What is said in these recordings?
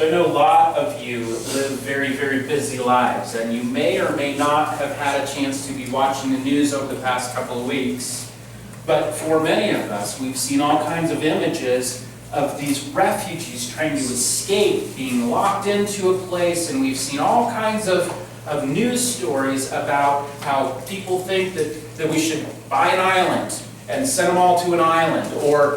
So I know a lot of you live very, very busy lives, and you may or may not have had a chance to be watching the news over the past couple of weeks. But for many of us, we've seen all kinds of images of these refugees trying to escape, being locked into a place, and we've seen all kinds of news stories about how people think that we should buy an island and send them all to an island, or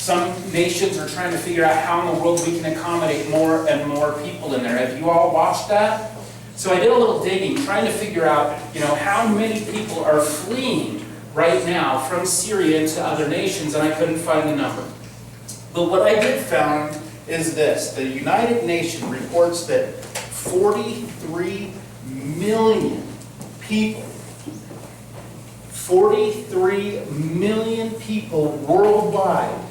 some nations are trying to figure out how in the world we can accommodate more and more people in there. Have you all watched that? So I did a little digging, trying to figure out, how many people are fleeing right now from Syria into other nations, and I couldn't find the number. But what I did find is this. The United Nations reports that 43 million people, 43 million people worldwide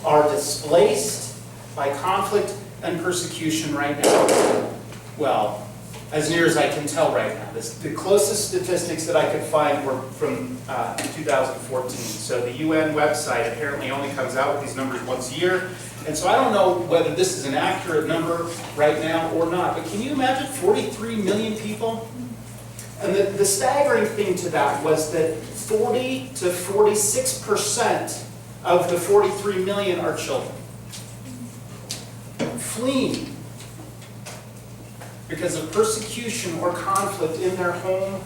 are displaced by conflict and persecution right now. Well, as near as I can tell right now. The closest statistics that I could find were from 2014. So the UN website apparently only comes out with these numbers once a year. And so I don't know whether this is an accurate number right now or not. But can you imagine 43 million people? And the staggering thing to that was that 40 to 46% of the 43 million are children. Fleeing because of persecution or conflict in their home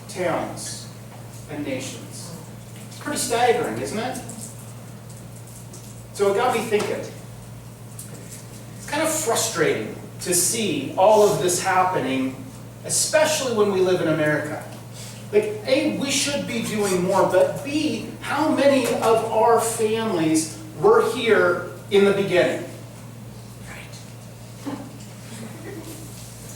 towns and nations. It's pretty staggering, isn't it? So it got me thinking. It's kind of frustrating to see all of this happening, especially when we live in America. Like, A, we should be doing more, but B, how many of our families were here in the beginning?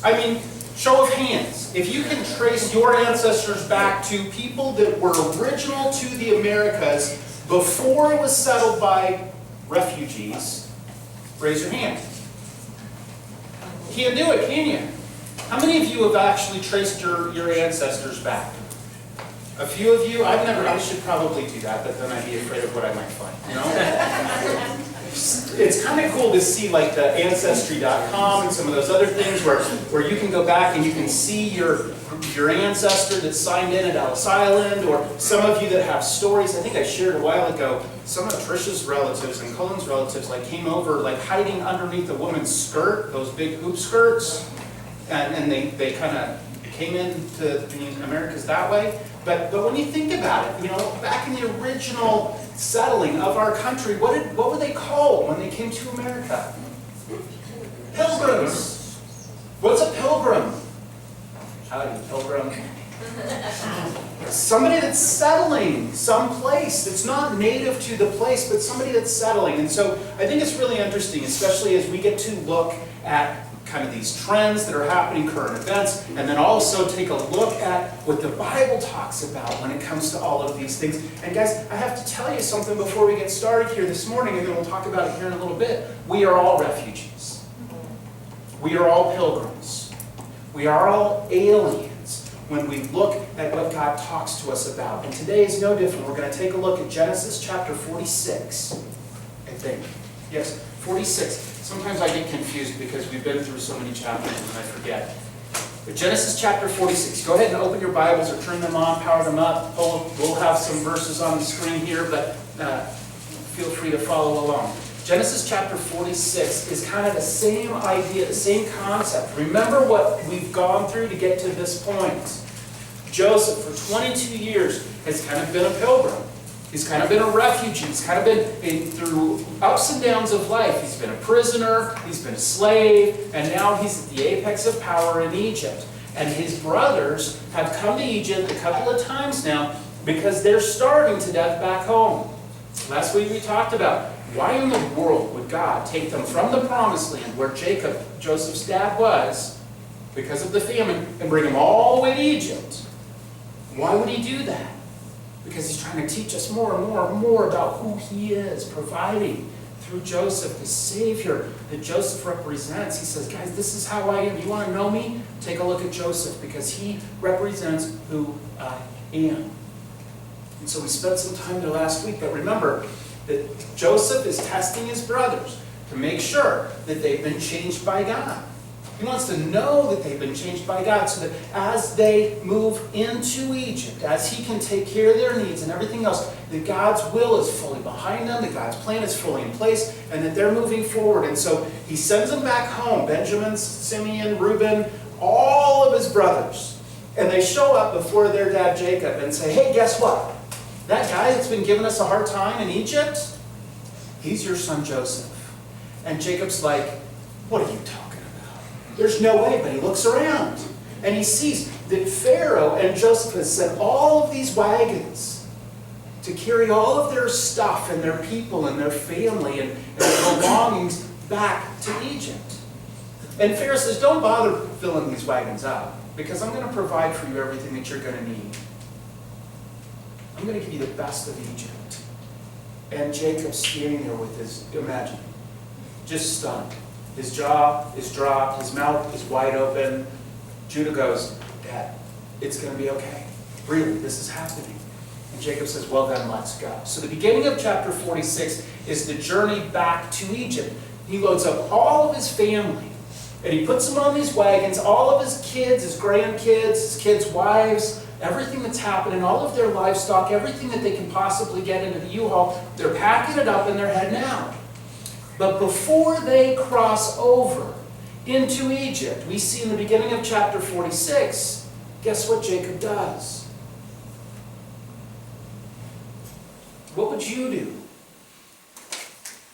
I mean, show of hands. If you can trace your ancestors back to people that were original to the Americas before it was settled by refugees, raise your hand. Can't do it, can you? How many of you have actually traced your ancestors back? A few of you? I should probably do that, but then I'd be afraid of what I might find, It's kind of cool to see like the Ancestry.com and some of those other things where you can go back and you can see your ancestor that signed in at Ellis Island, or some of you that have stories. I think I shared a while ago, some of Trisha's relatives and Colin's relatives came over hiding underneath a woman's skirt, those big hoop skirts, and they kind of came into the Americas that way. But when you think about it, back in the original settling of our country, what were they called when they came to America? Pilgrims. What's a pilgrim? Howdy, pilgrim. Somebody that's settling someplace that's not native to the place, but somebody that's settling. And so I think it's really interesting, especially as we get to look at kind of these trends that are happening, current events, and then also take a look at what the Bible talks about when it comes to all of these things. And guys, I have to tell you something before we get started here this morning, and then we'll talk about it here in a little bit. We are all refugees. We are all pilgrims. We are all aliens when we look at what God talks to us about. And today is no different. We're going to take a look at Genesis chapter 46, I think. Yes, 46. Sometimes I get confused because we've been through so many chapters and I forget. But Genesis chapter 46. Go ahead and open your Bibles or turn them on, power them up. We'll have some verses on the screen here, but feel free to follow along. Genesis chapter 46 is kind of the same idea, the same concept. Remember what we've gone through to get to this point. Joseph, for 22 years, has kind of been a pilgrim. He's kind of been a refugee. He's kind of been through ups and downs of life. He's been a prisoner, he's been a slave, and now he's at the apex of power in Egypt. And his brothers have come to Egypt a couple of times now because they're starving to death back home. Last week we talked about why in the world would God take them from the promised land where Jacob, Joseph's dad, was, because of the famine, and bring them all the way to Egypt. Why would he do that? Because he's trying to teach us more and more and more about who he is, providing through Joseph, the Savior that Joseph represents. He says, guys, this is how I am. You want to know me? Take a look at Joseph, because he represents who I am. And so we spent some time there last week, but remember that Joseph is testing his brothers to make sure that they've been changed by God. He wants to know that they've been changed by God so that as they move into Egypt, as he can take care of their needs and everything else, that God's will is fully behind them, that God's plan is fully in place, and that they're moving forward. And so he sends them back home, Benjamin, Simeon, Reuben, all of his brothers. And they show up before their dad Jacob and say, hey, guess what? That guy that's been giving us a hard time in Egypt, he's your son Joseph. And Jacob's like, what are you talking about? There's no way. But he looks around and he sees that Pharaoh and Joseph has sent all of these wagons to carry all of their stuff and their people and their family and their belongings back to Egypt. And Pharaoh says, don't bother filling these wagons up, because I'm going to provide for you everything that you're going to need. I'm going to give you the best of Egypt. And Jacob's standing there with his, imagine, just stunned. His jaw is dropped, his mouth is wide open. Judah goes, Dad, it's going to be okay. Really, this is happening. And Jacob says, well then, let's go. So the beginning of chapter 46 is the journey back to Egypt. He loads up all of his family, and he puts them on these wagons, all of his kids, his grandkids, his kids' wives, everything that's happening, all of their livestock, everything that they can possibly get into the U-Haul, they're packing it up and they're heading out. But before they cross over into Egypt, we see in the beginning of chapter 46, guess what Jacob does? What would you do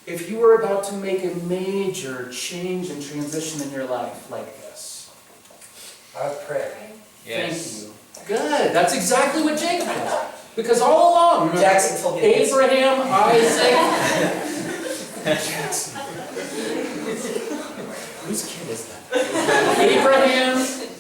if you were about to make a major change and transition in your life like this? I would pray. Yes. Thank you. Good. That's exactly what Jacob did. Because all along, Jackson told me this. Abraham, Isaac... Jackson. Whose kid is that? Abraham,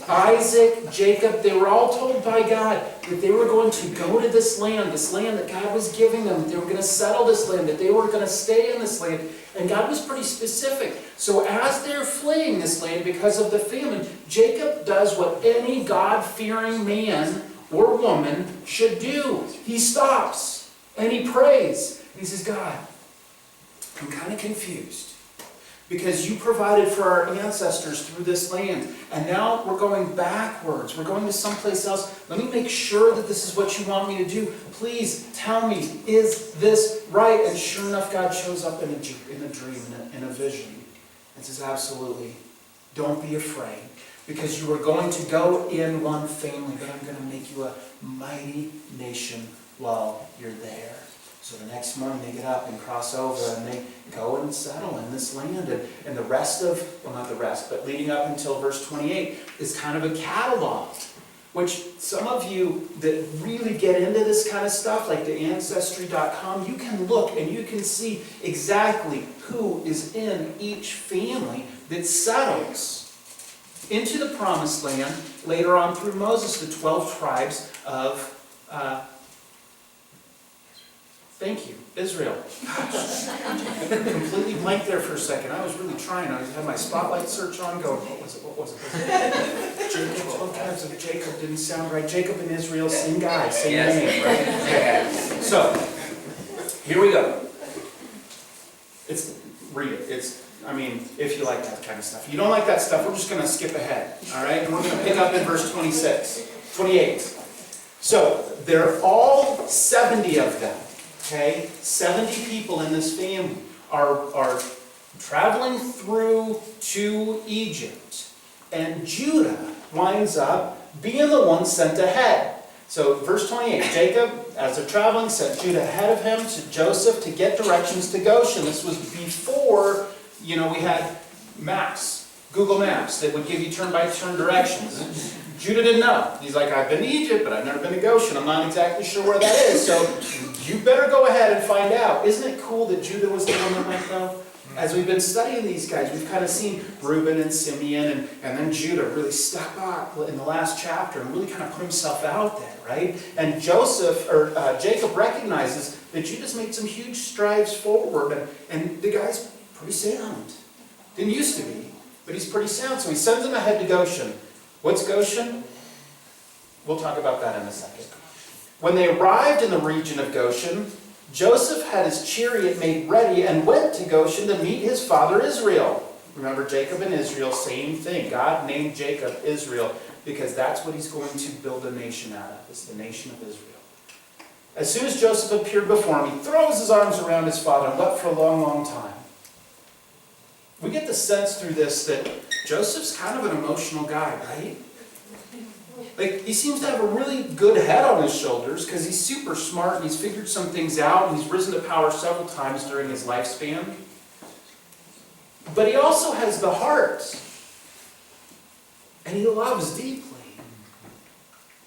Isaac, Jacob, they were all told by God that they were going to go to this land that God was giving them, that they were going to settle this land, that they were going to stay in this land. And God was pretty specific. So as they're fleeing this land because of the famine, Jacob does what any God-fearing man or woman should do. He stops and he prays. And he says, God, I'm kind of confused, because you provided for our ancestors through this land, and now we're going backwards. We're going to someplace else. Let me make sure that this is what you want me to do. Please tell me, is this right? And sure enough, God shows up in a dream, in a vision, and says, absolutely, don't be afraid, because you are going to go in one family, but I'm going to make you a mighty nation while you're there. So the next morning they get up and cross over and they go and settle in this land. And the rest of, well not the rest, but leading up until verse 28 is kind of a catalog, which some of you that really get into this kind of stuff, like the Ancestry.com, you can look and you can see exactly who is in each family that settles into the promised land later on through Moses, the 12 tribes of thank you, Israel. Gosh, completely blank there for a second. I was really trying. I had my spotlight search on going, what was it? Jacob, 12 tribes of Jacob didn't sound right. Jacob and Israel, same guy, same name, right? Okay. So, here we go. Read it. I mean, if you like that kind of stuff. If you don't like that stuff, we're just going to skip ahead, all right? And we're going to pick up in verse 28. So, they're all 70 of them. Okay, 70 people in this family are traveling through to Egypt. And Judah winds up being the one sent ahead. So verse 28, Jacob, as they're traveling, sent Judah ahead of him to Joseph to get directions to Goshen. This was before, we had maps, Google Maps, that would give you turn-by-turn directions. Judah didn't know. He's like, I've been to Egypt, but I've never been to Goshen. I'm not exactly sure where that is. So you better go ahead and find out. Isn't it cool that Judah was the one that went, though? As we've been studying these guys, we've kind of seen Reuben and Simeon and then Judah really step up in the last chapter and really kind of put himself out there, right? And Jacob recognizes that Judah's made some huge strides forward, and the guy's pretty sound. Didn't used to be, but he's pretty sound. So he sends them ahead to Goshen. What's Goshen? We'll talk about that in a second. When they arrived in the region of Goshen, Joseph had his chariot made ready and went to Goshen to meet his father Israel. Remember Jacob and Israel, same thing. God named Jacob Israel because that's what he's going to build a nation out of, is the nation of Israel. As soon as Joseph appeared before him, he throws his arms around his father and wept for a long, long time. We get the sense through this that Joseph's kind of an emotional guy, right? Like, he seems to have a really good head on his shoulders because he's super smart and he's figured some things out and he's risen to power several times during his lifespan. But he also has the heart. And he loves deeply.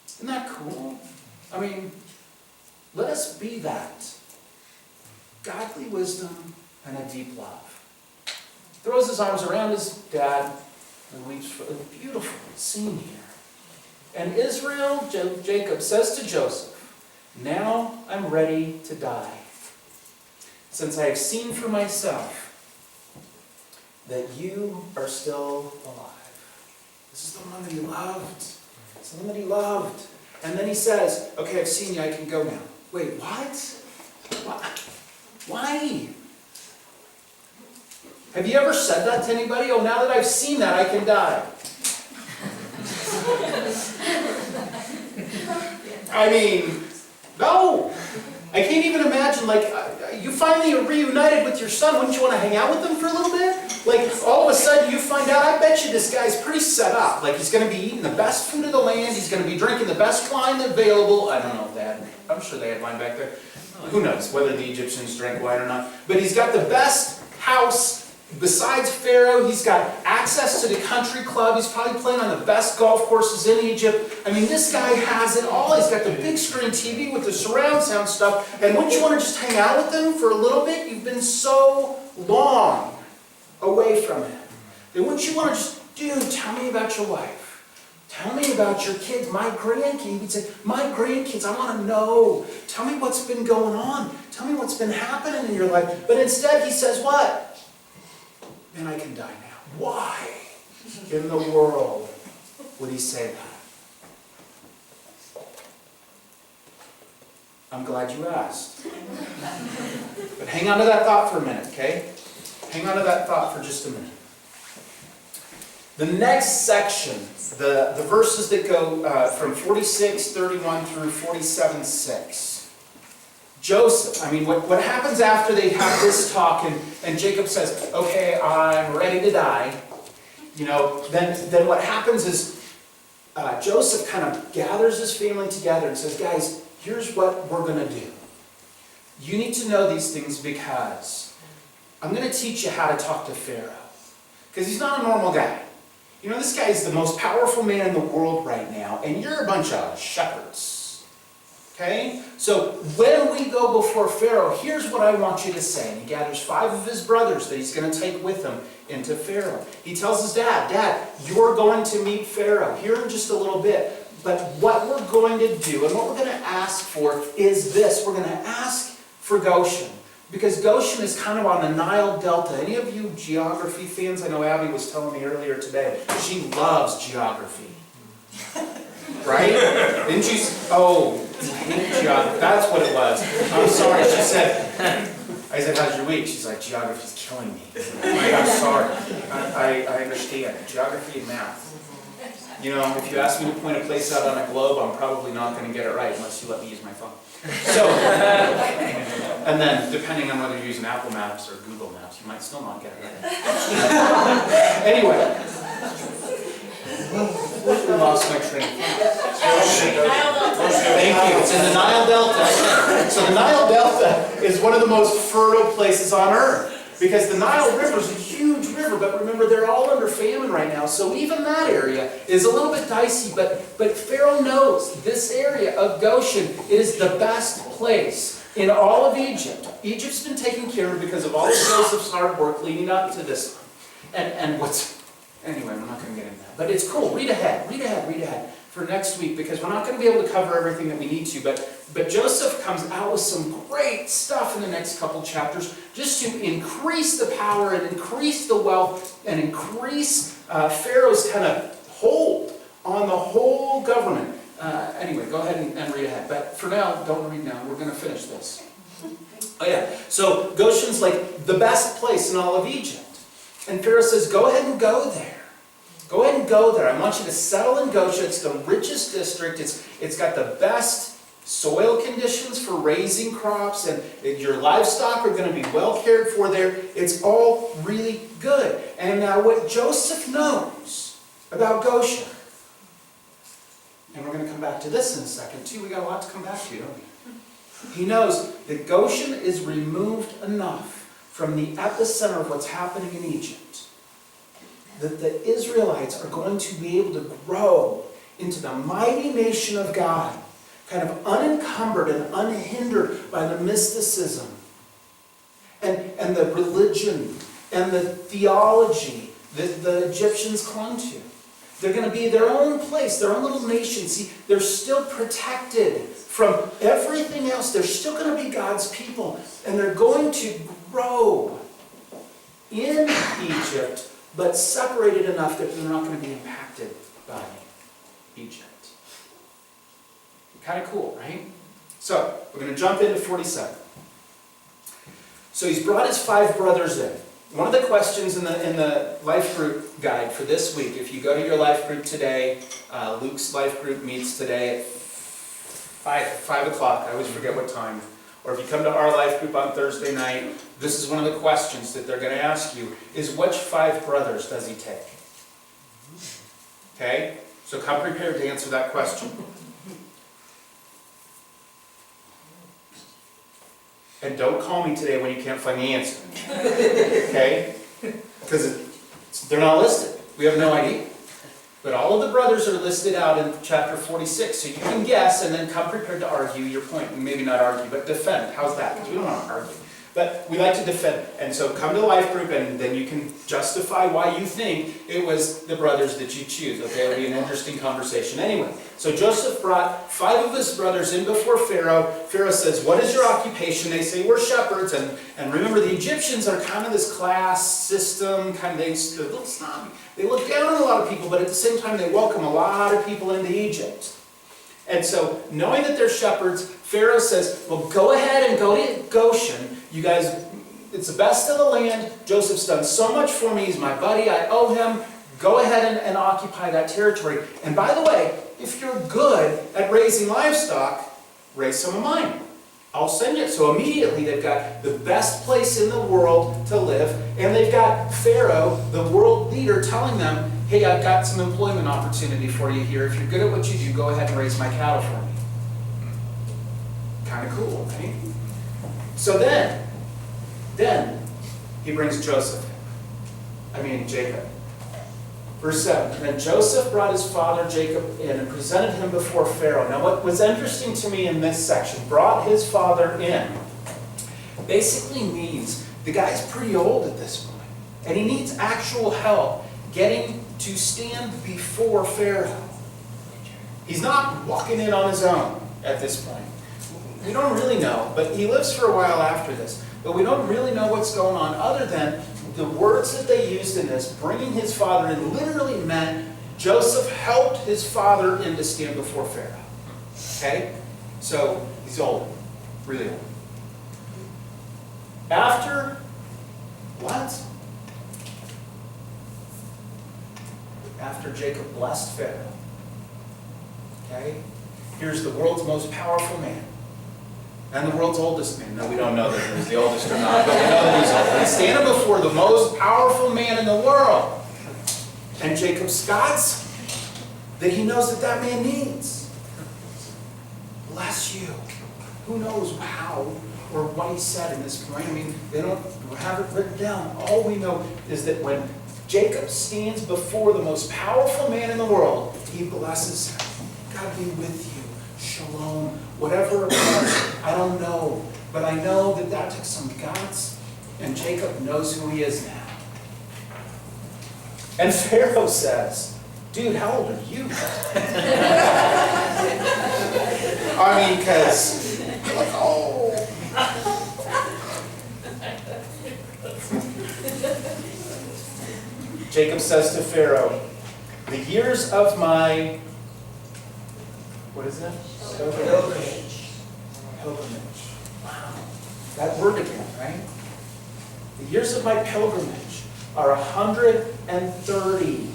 Isn't that cool? I mean, let us be that. Godly wisdom and a deep love. Throws his arms around his dad and weeps for a beautiful scene here. And Israel, Jacob, says to Joseph, "Now I'm ready to die, since I have seen for myself that you are still alive." This is the one that he loved. It's the one that he loved. And then he says, "Okay, I've seen you, I can go now." Wait, what? Why? Have you ever said that to anybody? "Oh, now that I've seen that, I can die." I mean, no. I can't even imagine, like, you finally are reunited with your son. Wouldn't you want to hang out with him for a little bit? Like, all of a sudden you find out, I bet you this guy's pretty set up. Like, he's going to be eating the best food of the land. He's going to be drinking the best wine available. I don't know if they had, I'm sure they had wine back there. Who knows whether the Egyptians drank wine or not. But he's got the best house. Besides Pharaoh, he's got access to the country club. He's probably playing on the best golf courses in Egypt. I mean, this guy has it all. He's got the big screen TV with the surround sound stuff. And wouldn't you want to just hang out with him for a little bit? You've been so long away from him. And wouldn't you want to just, dude, tell me about your wife. Tell me about your kids, my grandkids. He'd say, my grandkids, I want to know. Tell me what's been going on. Tell me what's been happening in your life. But instead he says what? "And I can die now." Why in the world would he say that? I'm glad you asked. But hang on to that thought for a minute, okay? Hang on to that thought for just a minute. The next section, the verses that go from 46:31 through 47:6. Joseph, I mean, what happens after they have this talk and Jacob says, "Okay, I'm ready to die," you know, then what happens is Joseph kind of gathers his family together and says, "Guys, here's what we're going to do. You need to know these things because I'm going to teach you how to talk to Pharaoh." Because he's not a normal guy. You know, this guy is the most powerful man in the world right now, and you're a bunch of shepherds. Okay? So when we go before Pharaoh, here's what I want you to say. And he gathers 5 of his brothers that he's going to take with him into Pharaoh. He tells his dad, "Dad, you're going to meet Pharaoh here in just a little bit. But what we're going to do and what we're going to ask for is this. We're going to ask for Goshen. Because Goshen is kind of on the Nile Delta. Any of you geography fans? I know Abby was telling me earlier today. She loves geography. Right? Didn't you? Oh, I hate geography. That's what it was. I'm sorry. She said, I said, "How's your week?" She's like, "Geography's killing me." I'm sorry. I understand. Geography and math. You know, if you ask me to point a place out on a globe, I'm probably not going to get it right unless you let me use my phone. So, and then depending on whether you're using Apple Maps or Google Maps, you might still not get it right. Anyway. I lost my train of thought. Thank you. It's in the Nile Delta. So the Nile Delta is one of the most fertile places on earth. Because the Nile River is a huge river, but remember, they're all under famine right now. So even that area is a little bit dicey. But Pharaoh knows this area of Goshen is the best place in all of Egypt. Egypt's been taken care of because of all of Joseph's hard work leading up to this. And what's... Anyway, we're not going to get into that. But it's cool. Read ahead for next week because we're not going to be able to cover everything that we need to. But Joseph comes out with some great stuff in the next couple chapters just to increase the power and increase the wealth and increase Pharaoh's kind of hold on the whole government. Anyway, go ahead and read ahead. But for now, don't read now. We're going to finish this. Oh yeah, so Goshen's like the best place in all of Egypt. And Pharaoh says, go ahead and go there. Go ahead and go there. I want you to settle in Goshen. It's the richest district. It's got the best soil conditions for raising crops, and your livestock are going to be well cared for there. It's all really good. And now what Joseph knows about Goshen, and we're going to come back to this in a second too. We got a lot to come back to, don't we? He knows that Goshen is removed enough from the epicenter of what's happening in Egypt that the Israelites are going to be able to grow into the mighty nation of God, kind of unencumbered and unhindered by the mysticism and the religion and the theology that the Egyptians clung to. They're going to be their own place, their own little nation. See, they're still protected from everything else. They're still going to be God's people, and they're going to grow in Egypt, but separated enough that they're not going to be impacted by Egypt. Kind of cool, right? So, we're going to jump into 47. So he's brought his 5 brothers in. One of the questions in the life group guide for this week, if you go to your life group today, Luke's life group meets today at 5 o'clock, I always forget what time. Or if you come to our life group on Thursday night, this is one of the questions that they're going to ask you, is which 5 brothers does he take? Okay? So come prepared to answer that question. And don't call me today when you can't find the answer. Okay? Because they're not listed. We have no idea. But all of the brothers are listed out in chapter 46. So you can guess and then come prepared to argue your point. Maybe not argue, but defend. How's that? Because we don't want to argue. But we like to defend. And so come to the life group and then you can justify why you think it was the brothers that you choose. Okay? It'll be an interesting conversation. Anyway, so Joseph brought 5 of his brothers in before Pharaoh. Pharaoh says, what is your occupation? They say, we're shepherds. And remember, the Egyptians are kind of this class system, they're a little snobby. They look down on a lot of people, but at the same time, they welcome a lot of people into Egypt. And so, knowing that they're shepherds, Pharaoh says, well, go ahead and go to Goshen. You guys, it's the best of the land. Joseph's done so much for me. He's my buddy. I owe him. Go ahead and occupy that territory. And by the way, if you're good at raising livestock, raise some of mine. I'll send you. So immediately they've got the best place in the world to live, and they've got Pharaoh, the world leader, telling them, hey, I've got some employment opportunity for you here. If you're good at what you do, go ahead and raise my cattle for me. Kind of cool, right? So then he brings Jacob. Verse 7, and then Joseph brought his father Jacob in and presented him before Pharaoh. Now what was interesting to me in this section, brought his father in, basically means the guy's pretty old at this point, and he needs actual help getting to stand before Pharaoh. He's not walking in on his own at this point. We don't really know, but he lives for a while after this. But we don't really know what's going on other than the words that they used in this, bringing his father in, literally meant Joseph helped his father in to stand before Pharaoh. Okay? So, he's old. Really old. After what? After Jacob blessed Pharaoh. Okay? Here's the world's most powerful man. And the world's oldest man. No, we don't know that he's the oldest or not, but we know that he's old. He's standing before the most powerful man in the world. And Jacob's gods that he knows that man needs. Bless you. Who knows how or what he said in this point? I mean, they don't have it written down. All we know is that when Jacob stands before the most powerful man in the world, he blesses him. God be with you. Shalom. Whatever it was, I don't know. But I know that took some guts, and Jacob knows who he is now. And Pharaoh says, dude, how old are you? I mean, because, like, oh. Jacob says to Pharaoh, the years of my, what is that? Pilgrimage. Wow. That word again, right? The years of my pilgrimage are 130.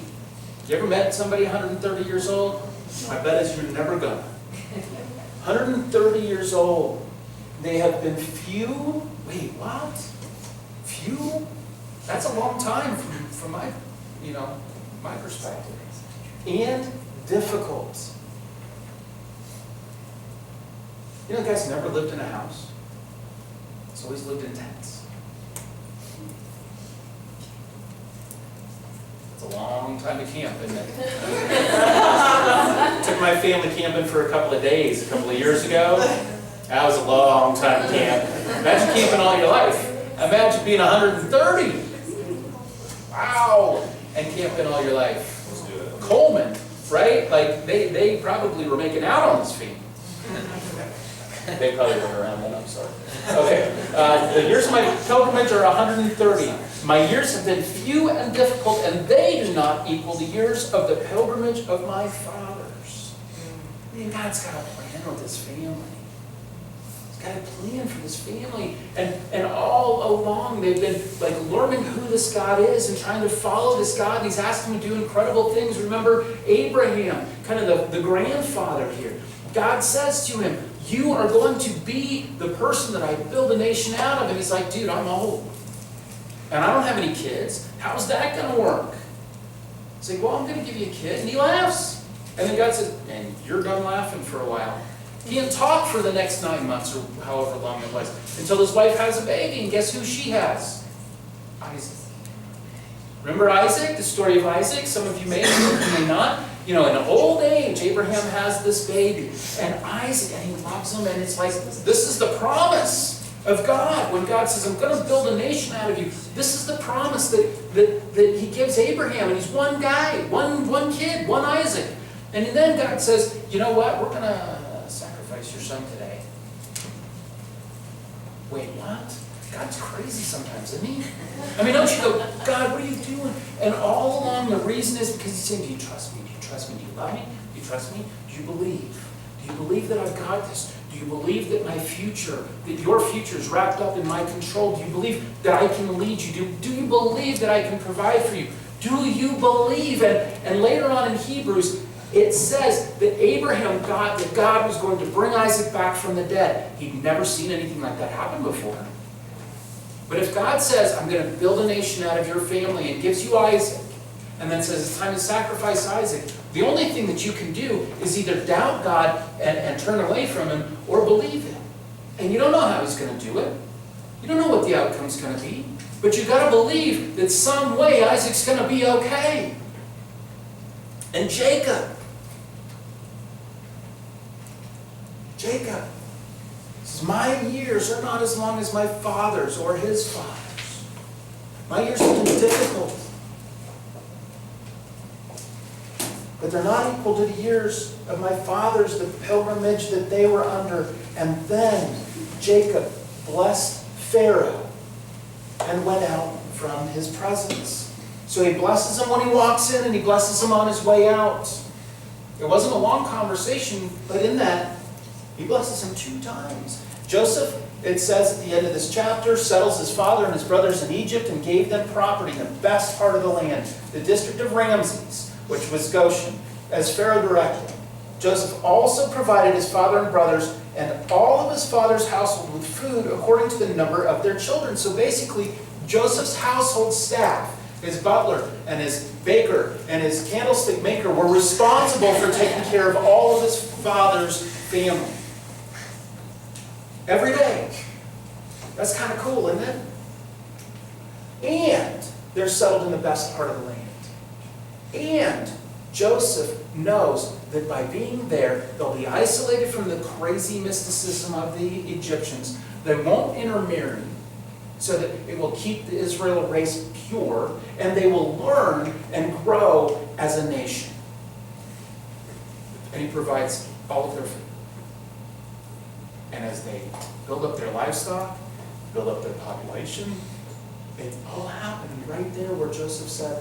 You ever met somebody 130 years old? My bet is you're never gonna. 130 years old. They have been few. Wait, what? Few? That's a long time from my, my perspective. And difficult. You know, guys never lived in a house. It's always lived in tents. It's a long time to camp, isn't it? Took my family camping for a couple of days a couple of years ago. That was a long time to camp. Imagine camping all your life. Imagine being 130. Wow. And camping all your life. Coleman, right? Like, they probably were making out on this feet. They probably weren't around then, I'm sorry. Okay, the years of my pilgrimage are 130. My years have been few and difficult, and they do not equal the years of the pilgrimage of my fathers. I mean, God's got a plan with His family. He's got a plan for His family. And all along, they've been like learning who this God is and trying to follow this God. And He's asked them to do incredible things. Remember Abraham, kind of the grandfather here. God says to him, you are going to be the person that I build a nation out of. And he's like, dude, I'm old. And I don't have any kids. How's that going to work? He's like, well, I'm going to give you a kid. And he laughs. And then God says, and you're done laughing for a while. He didn't talk for the next 9 months or however long it was until his wife has a baby. And guess who she has? Isaac. Remember Isaac? The story of Isaac? Some of you may, some of you may not. In old age, Abraham has this baby. And Isaac, and he loves him. And it's like, this is the promise of God. When God says, I'm going to build a nation out of you. This is the promise that He gives Abraham. And he's one guy, one kid, one Isaac. And then God says, you know what? We're going to sacrifice your son today. Wait, what? God's crazy sometimes, isn't He? I mean, don't you go, God, what are you doing? And all along the reason is because He's saying, do you trust me? Do you trust me? Do you love me? Do you trust me? Do you believe? Do you believe that I've got this? Do you believe that my future, that your future is wrapped up in my control? Do you believe that I can lead you? Do you believe that I can provide for you? Do you believe? And later on in Hebrews, it says that that God was going to bring Isaac back from the dead. He'd never seen anything like that happen before. But if God says, I'm going to build a nation out of your family and gives you Isaac, and then says it's time to sacrifice Isaac, the only thing that you can do is either doubt God and turn away from Him or believe Him. And you don't know how He's going to do it. You don't know what the outcome's going to be. But you've got to believe that some way Isaac's going to be okay. And Jacob says, my years are not as long as my father's or his father's. My years have been difficult. But they're not equal to the years of my fathers, the pilgrimage that they were under. And then Jacob blessed Pharaoh and went out from his presence. So he blesses him when he walks in and he blesses him on his way out. It wasn't a long conversation, but in that, he blesses him 2 times. Joseph, it says at the end of this chapter, settles his father and his brothers in Egypt and gave them property in the best part of the land, the district of Ramses, which was Goshen, as Pharaoh directed. Joseph also provided his father and brothers and all of his father's household with food according to the number of their children. So basically, Joseph's household staff, his butler and his baker and his candlestick maker, were responsible for taking care of all of his father's family. Every day. That's kind of cool, isn't it? And they're settled in the best part of the land. And Joseph knows that by being there, they'll be isolated from the crazy mysticism of the Egyptians. They won't intermarry, so that it will keep the Israel race pure, and they will learn and grow as a nation. And he provides all of their food. And as they build up their livestock, build up their population, it all happened right there where Joseph said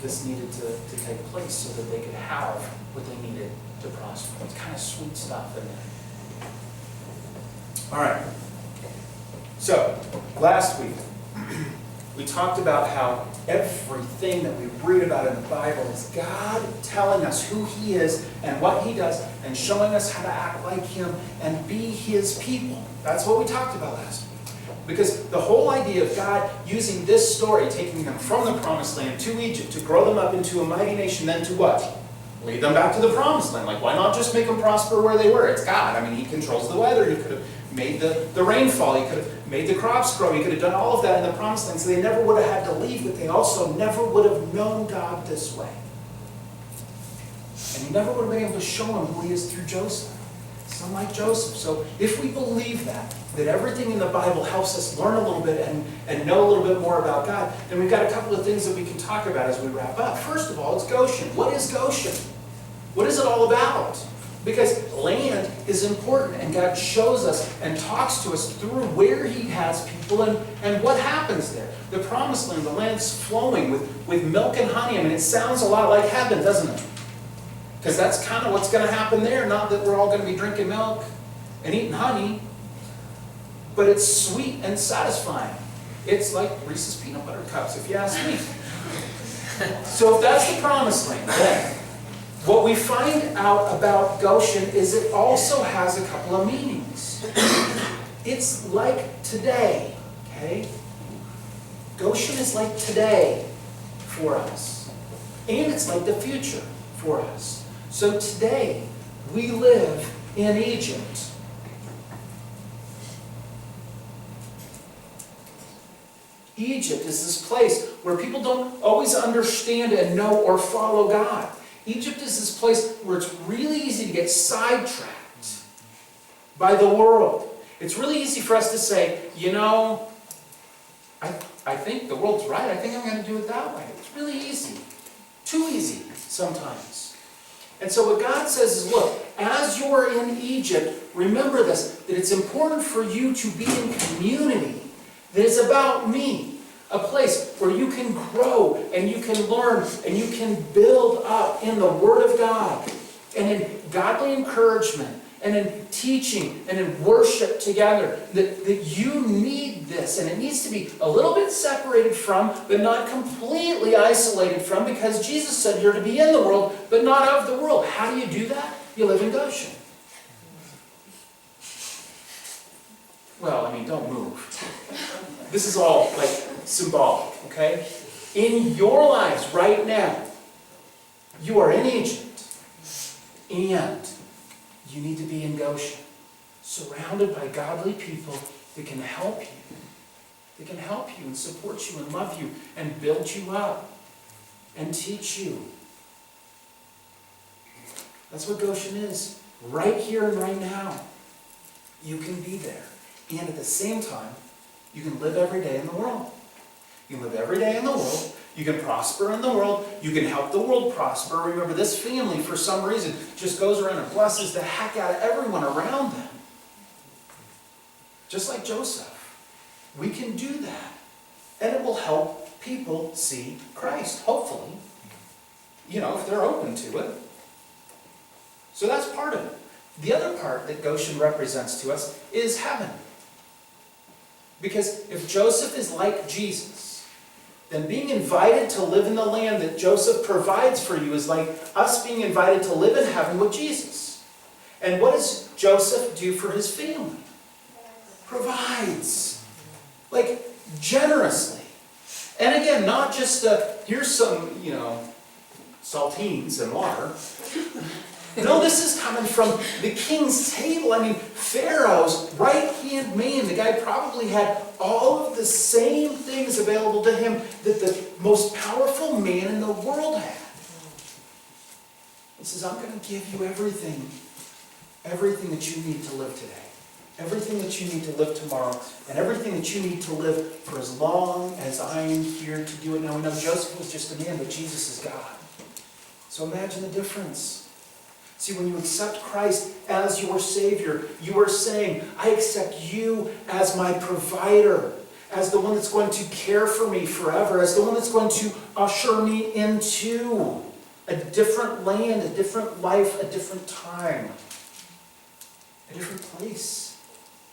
this needed to take place so that they could have what they needed to prosper. It's kind of sweet stuff, isn't it? All right. So, last week, we talked about how everything that we read about in the Bible is God telling us who He is and what He does and showing us how to act like Him and be His people. That's what we talked about last week. Because the whole idea of God using this story, taking them from the promised land to Egypt, to grow them up into a mighty nation, then to what? Lead them back to the promised land. Like, why not just make them prosper where they were? It's God. I mean, He controls the weather. He could have made the rainfall. He could have made the crops grow. He could have done all of that in the promised land. So they never would have had to leave, but they also never would have known God this way. And He never would have been able to show them who He is through Joseph. Some like Joseph. So if we believe that everything in the Bible helps us learn a little bit and know a little bit more about God, then we've got a couple of things that we can talk about as we wrap up. First of all, it's Goshen. What is Goshen? What is it all about? Because land is important, and God shows us and talks to us through where He has people and what happens there. The promised land, the land's flowing with milk and honey. I mean, it sounds a lot like heaven, doesn't it? Because that's kind of what's going to happen there. Not that we're all going to be drinking milk and eating honey, but it's sweet and satisfying. It's like Reese's peanut butter cups, if you ask me. So if that's the promised land, then what we find out about Goshen is it also has a couple of meanings. It's like today, okay? Goshen is like today for us. And it's like the future for us. So today, we live in Egypt. Egypt is this place where people don't always understand and know or follow God. Egypt is this place where it's really easy to get sidetracked by the world. It's really easy for us to say, you know, I think the world's right. I think I'm going to do it that way. It's really easy. Too easy sometimes. And so what God says is, look, as you're in Egypt, remember this, that it's important for you to be in community that is about me. A place where you can grow and you can learn and you can build up in the Word of God and in godly encouragement and in teaching and in worship together. That you need this, and it needs to be a little bit separated from, but not completely isolated from, because Jesus said you're to be in the world, but not of the world. How do you do that? You live in Goshen. Well, I mean, don't move. This is all like symbolic, okay? In your lives right now, you are in Egypt, and you need to be in Goshen, surrounded by godly people that can help you. They can help you and support you and love you and build you up and teach you. That's what Goshen is. Right here and right now. You can be there. And at the same time, you can live every day in the world. You can live every day in the world. You can prosper in the world. You can help the world prosper. Remember, this family, for some reason, just goes around and blesses the heck out of everyone around them. Just like Joseph. We can do that. And it will help people see Christ, hopefully. You know, if they're open to it. So that's part of it. The other part that Goshen represents to us is heaven. Because if Joseph is like Jesus, then being invited to live in the land that Joseph provides for you is like us being invited to live in heaven with Jesus. And what does Joseph do for his family? Provides. Like, generously. And again, not just, here's some, saltines and water. No, this is coming from the king's table. I mean, Pharaoh's right-hand man, the guy probably had all of the same things available to him that the most powerful man in the world had. He says, I'm going to give you everything that you need to live today, everything that you need to live tomorrow, and everything that you need to live for as long as I am here to do it. Now, we know Joseph was just a man, but Jesus is God. So imagine the difference. See, when you accept Christ as your Savior, you are saying, I accept you as my provider, as the one that's going to care for me forever, as the one that's going to usher me into a different land, a different life, a different time, a different place.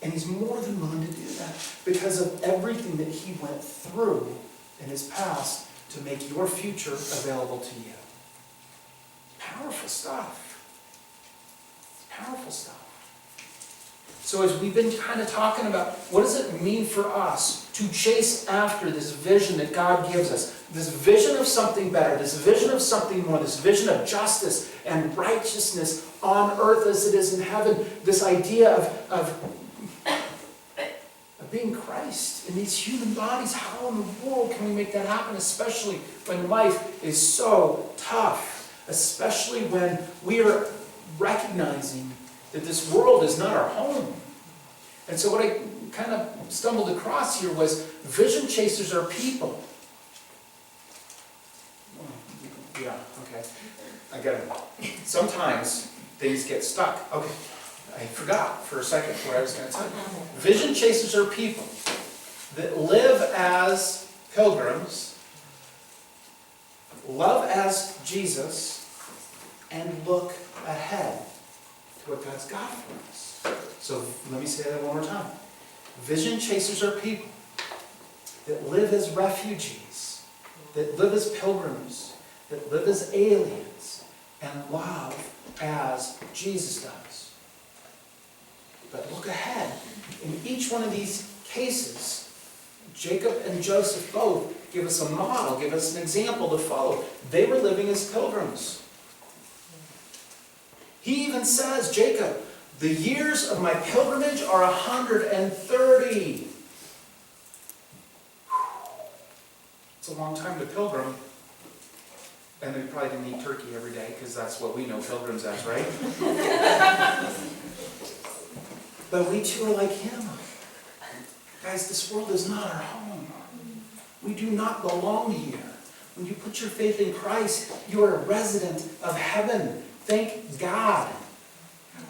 And he's more than willing to do that because of everything that he went through in his past to make your future available to you. Powerful stuff. Powerful stuff. So as we've been kind of talking about, what does it mean for us to chase after this vision that God gives us? This vision of something better, this vision of something more, this vision of justice and righteousness on earth as it is in heaven. This idea of being Christ in these human bodies. How in the world can we make that happen? Especially when life is so tough. Especially when we are recognizing that this world is not our home. And so what I kind of stumbled across here was vision chasers are people. Yeah, okay. I get it. Sometimes things get stuck. Okay, I forgot for a second what I was going to tell you. Vision chasers are people that live as pilgrims, love as Jesus, and look ahead to what God's got for us. So let me say that one more time. Vision chasers are people that live as refugees, that live as pilgrims, that live as aliens, and love as Jesus does. But look ahead. In each one of these cases, Jacob and Joseph both give us a model, give us an example to follow. They were living as pilgrims. He even says, Jacob, the years of my pilgrimage are 130. It's a long time to pilgrim. And we probably didn't eat turkey every day, because that's what we know pilgrims as, right? But we too are like him. Guys, this world is not our home. We do not belong here. When you put your faith in Christ, you are a resident of heaven. Thank God.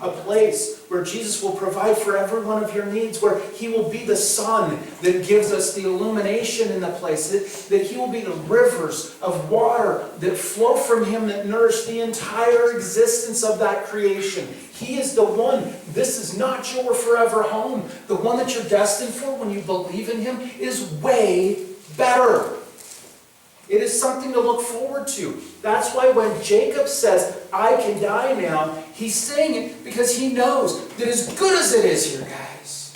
A place where Jesus will provide for every one of your needs, where He will be the sun that gives us the illumination in the place, that He will be the rivers of water that flow from Him that nourish the entire existence of that creation. He is the one. This is not your forever home. The one that you're destined for when you believe in Him is way better. It is something to look forward to. That's why when Jacob says, I can die now, he's saying it because he knows that as good as it is here, guys,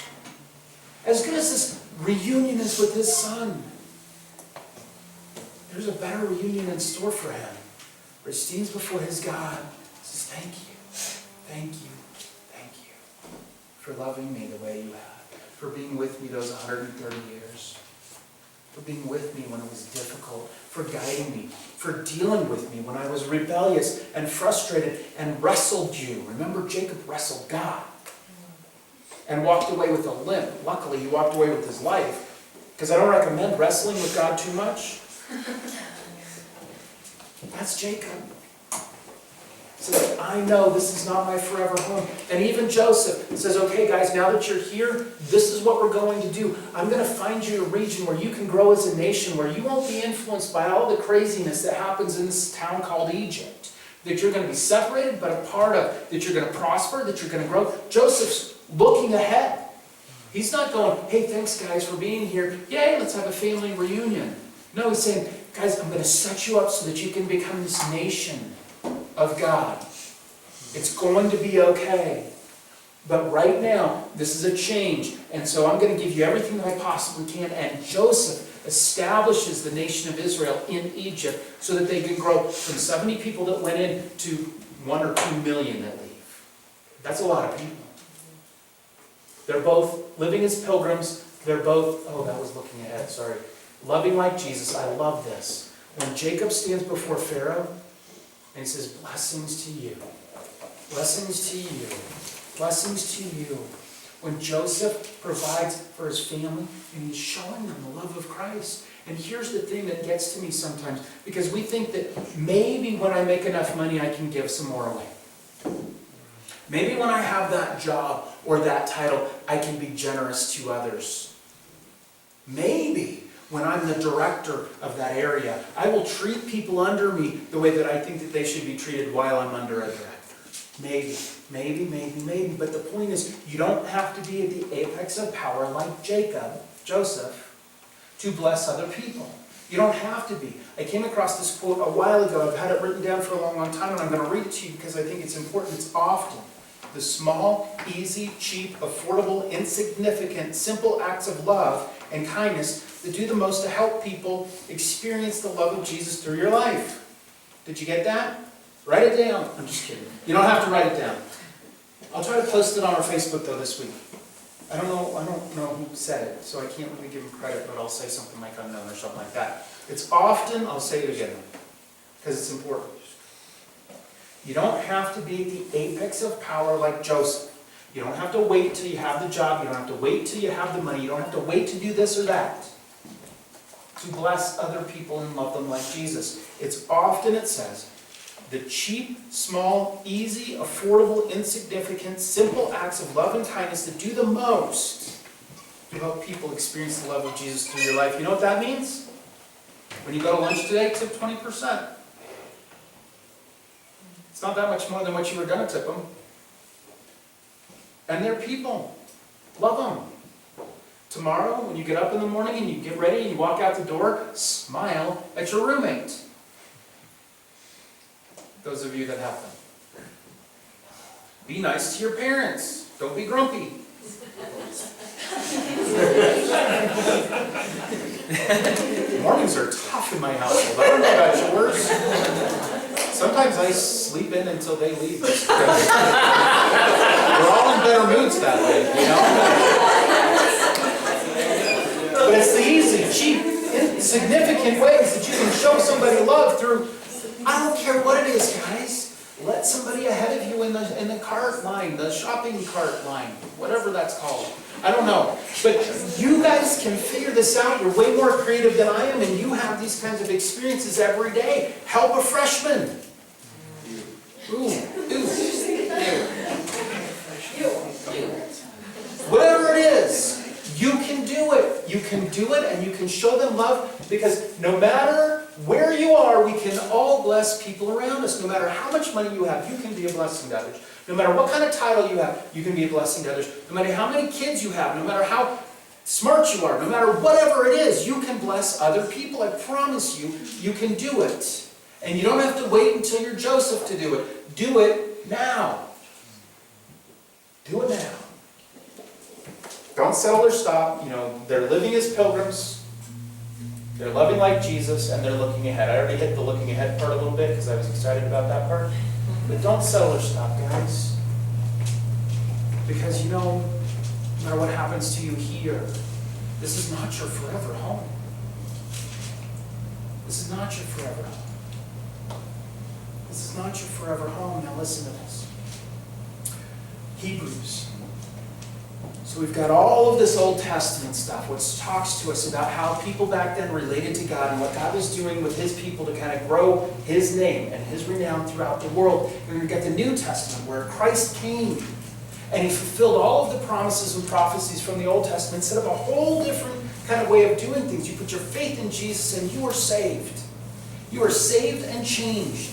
as good as this reunion is with his son, there's a better reunion in store for him, where he stands before his God and says, thank you for loving me the way you have, for being with me those 130 years. For being with me when it was difficult, for guiding me, for dealing with me when I was rebellious and frustrated and wrestled you. Remember, Jacob wrestled God and walked away with a limp. Luckily, he walked away with his life, because I don't recommend wrestling with God too much. That's Jacob. So I know this is not my forever home. And even Joseph says, okay guys, now that you're here, this is what we're going to do. I'm going to find you a region where you can grow as a nation, where you won't be influenced by all the craziness that happens in this town called Egypt. That you're going to be separated but a part of, that you're going to prosper, that you're going to grow. Joseph's looking ahead. He's not going, hey, thanks guys for being here. Yay, let's have a family reunion. No, he's saying, guys, I'm going to set you up so that you can become this nation of God. It's going to be okay. But right now, this is a change. And so I'm going to give you everything that I possibly can. And Joseph establishes the nation of Israel in Egypt so that they can grow from 70 people that went in to 1 or 2 million that leave. That's a lot of people. They're both living as pilgrims. They're both, oh, that was looking ahead, sorry. Loving like Jesus. I love this. When Jacob stands before Pharaoh, and he says, blessings to you. Blessings to you. Blessings to you. When Joseph provides for his family, and he's showing them the love of Christ. And here's the thing that gets to me sometimes, because we think that maybe when I make enough money, I can give some more away. Maybe when I have that job or that title, I can be generous to others. Maybe when I'm the director of that area, I will treat people under me the way that I think that they should be treated while I'm under a director. Maybe. But the point is, you don't have to be at the apex of power like Joseph, to bless other people. You don't have to be. I came across this quote a while ago. I've had it written down for a long time, and I'm going to read it to you because I think it's important. It's often the small, easy, cheap, affordable, insignificant, simple acts of love and kindness that do the most to help people experience the love of Jesus through your life. Did you get that? Write it down. I'm just kidding. You don't have to write it down. I'll try to post it on our Facebook though this week. I don't know who said it, so I can't really give him credit, but I'll say something like unknown or something like that. It's often, I'll say it again, because it's important. You don't have to be at the apex of power like Joseph. You don't have to wait till you have the job. You don't have to wait till you have the money. You don't have to wait to do this or that to bless other people and love them like Jesus. It's often, it says, the cheap, small, easy, affordable, insignificant, simple acts of love and kindness that do the most to help people experience the love of Jesus through your life. You know what that means? When you go to lunch today, tip 20%. It's not that much more than what you were going to tip them. And they're people. Love them. Tomorrow, when you get up in the morning and you get ready and you walk out the door, smile at your roommate. Those of you that have them. Be nice to your parents. Don't be grumpy. Mornings are tough in my household. I don't know about yours. Sometimes I sleep in until they leave. We're all in better moods that way, you know? But it's the easy, cheap, insignificant ways that you can show somebody love through. I don't care what it is, guys. Let somebody ahead of you in the cart line, the shopping cart line, whatever that's called. I don't know. But you guys can figure this out. You're way more creative than I am, and you have these kinds of experiences every day. Help a freshman. Ooh. Whatever it is, you can do it. You can do it, and you can show them love, because no matter where you are, we can all bless people around us. No matter how much money you have, you can be a blessing to others. No matter what kind of title you have, you can be a blessing to others. No matter how many kids you have, no matter how smart you are, no matter whatever it is, you can bless other people. I promise you, you can do it. And you don't have to wait until you're Joseph to do it. Do it now. Do it now. Don't settle or stop. You know, they're living as pilgrims. They're loving like Jesus, and they're looking ahead. I already hit the looking ahead part a little bit because I was excited about that part. But don't settle or stop, guys. Because, you know, no matter what happens to you here, this is not your forever home. This is not your forever home. This is not your forever home. Now listen to this. Hebrews. So we've got all of this Old Testament stuff, which talks to us about how people back then related to God and what God was doing with His people to kind of grow His name and His renown throughout the world. And we've got the New Testament where Christ came and He fulfilled all of the promises and prophecies from the Old Testament, set up a whole different kind of way of doing things. You put your faith in Jesus and you are saved. You are saved and changed.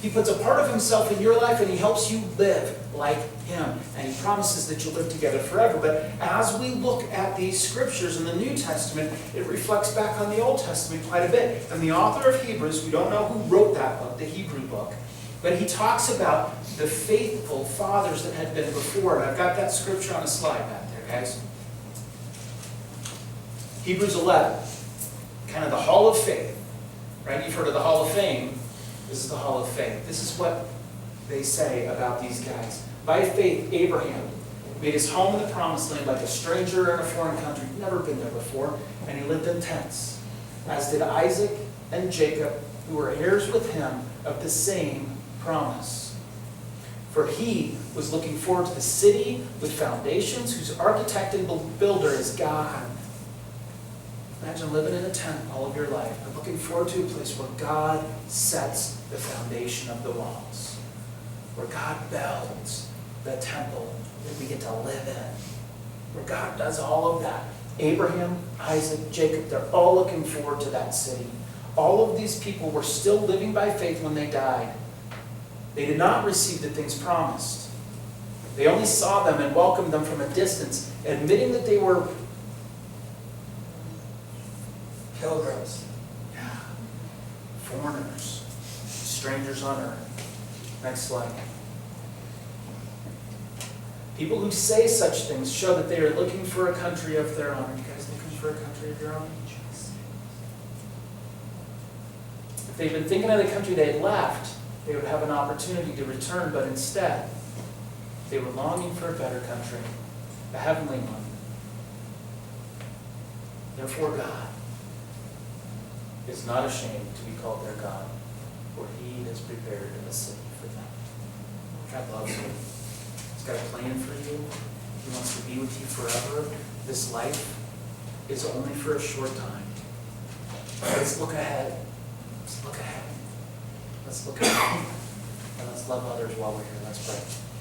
He puts a part of Himself in your life and He helps you live like Him. And He promises that you'll live together forever. But as we look at these scriptures in the New Testament, it reflects back on the Old Testament quite a bit. And the author of Hebrews, we don't know who wrote that book, the Hebrew book, but he talks about the faithful fathers that had been before. And I've got that scripture on a slide back there, guys. Hebrews 11, kind of the Hall of Faith. Right? You've heard of the Hall of Fame. This is the Hall of Faith. This is what they say about these guys. By faith, Abraham made his home in the promised land like a stranger in a foreign country, never been there before, and he lived in tents, as did Isaac and Jacob, who were heirs with him of the same promise. For he was looking forward to the city with foundations, whose architect and builder is God. Imagine living in a tent all of your life, but looking forward to a place where God sets the foundation of the walls, where God builds the temple that we get to live in, where God does all of that. Abraham, Isaac, Jacob, they're all looking forward to that city. All of these people were still living by faith when they died. They did not receive the things promised. They only saw them and welcomed them from a distance, admitting that they were Pilgrims. foreigners, strangers on earth. Next slide. People who say such things show that they are looking for a country of their own. Are you guys looking for a country of your own? If they'd been thinking of the country they had left, they would have an opportunity to return, but instead, they were longing for a better country, a heavenly one. Therefore, God is not ashamed to be called their God, for He has prepared a city for them. God loves you. He's got a plan for you. He wants to be with you forever. This life is only for a short time. Let's look ahead. Let's look ahead. Let's look ahead. And let's love others while we're here. Let's pray.